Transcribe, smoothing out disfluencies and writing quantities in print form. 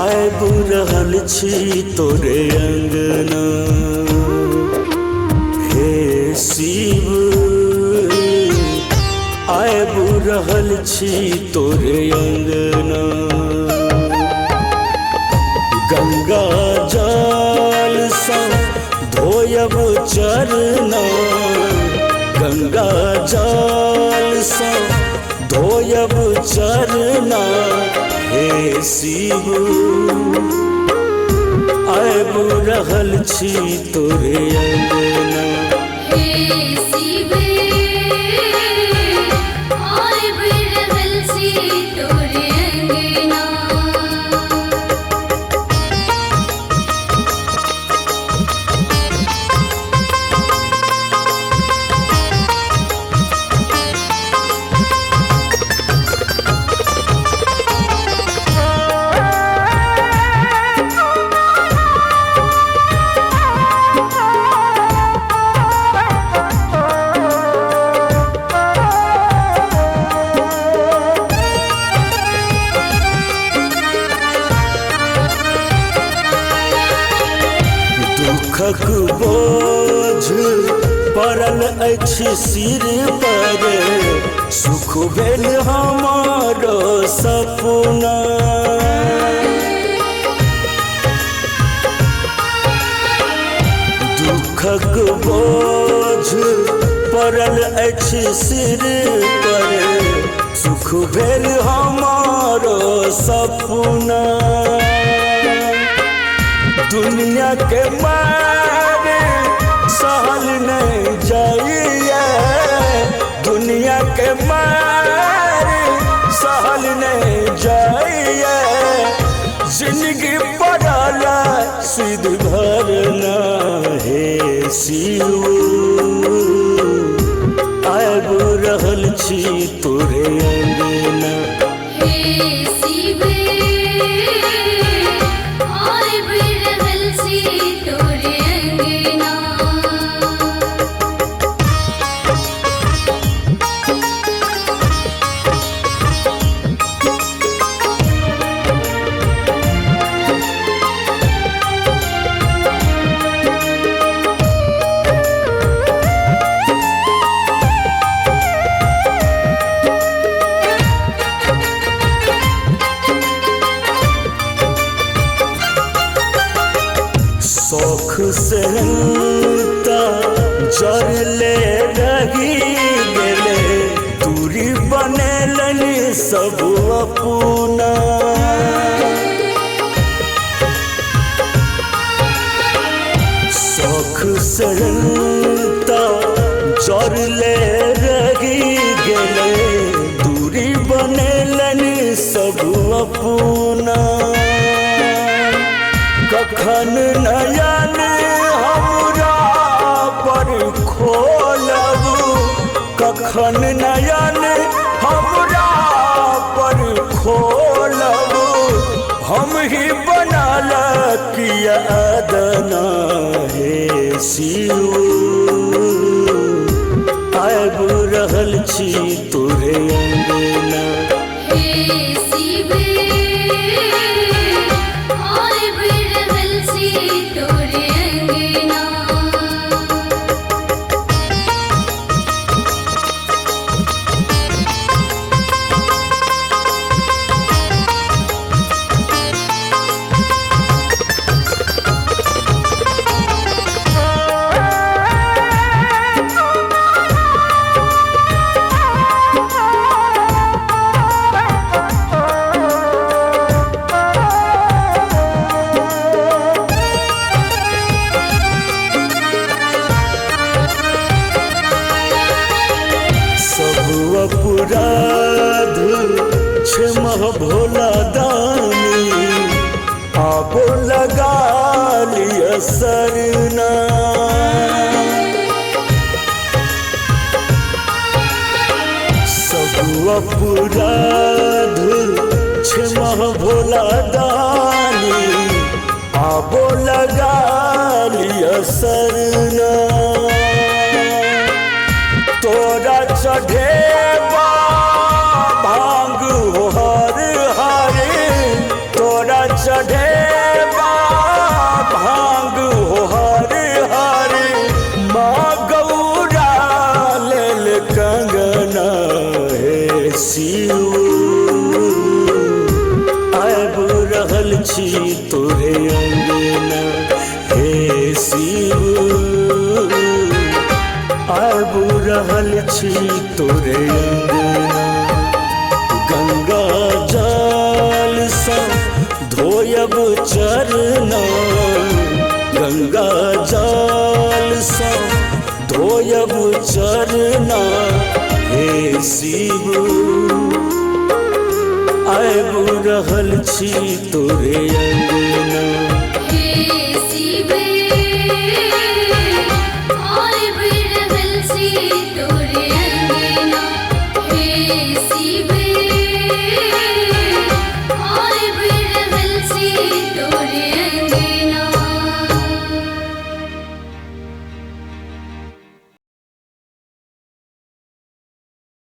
आबि रहल छी तोरे अंगना हे शिव आबि रहल छी तोरे अंगना गंगा जल सँ धोयब चरना गंगा जल सँ धोयब चरना हे शिव आबि रहल छी तोरे अंगना हे शिव आबि रहल छी तोरे अंगना दुखक बोझ पड़ल अछि सिर पर सुख भेल हमारो सपना दुखक बोझ पड़ल अछि सिर पर सुख भेल हमारो सपना दुनिया के मारे सहल नहीं जाइए दुनिया के मारे सहल नहीं जाइए जिंदगी पड़ल सिद्ध भरना हे शिव आबि रहल छी तोरे अंगना हे शिव आबि रहल छी तोरे अंगना शौख से जरले रही गेले दूरी बनेलन सब अपना शौख से जरले रही गेले दूरी बनेलन सब अपना कखन नयन हमरा पर खोलब कखन नयन हमरा पर खोलब हम ही बनल किया अदना हे शिव आबि रहल छी तोरे अंगना हे शिव आबि रहल छी तोरे अंगना अपराध क्षमा भोला दानी आबो लगा लिया सरना सब अपराध क्षमा भोला दानी आबो लगा लिया सरना तोरा चढ़ेबा भांग हर हरे तोरा चढ़े भांग हो हरे हरे माँ गौरा लेल कंगना हे शिव आब रहल छी तोरे अंगना हे शिव आब रहल छी तोरे अंगना गंगा जल सा धोयब चरना गंगा जल सा धोयब चरना हे शिव आब रहल छी तोरे अंगना।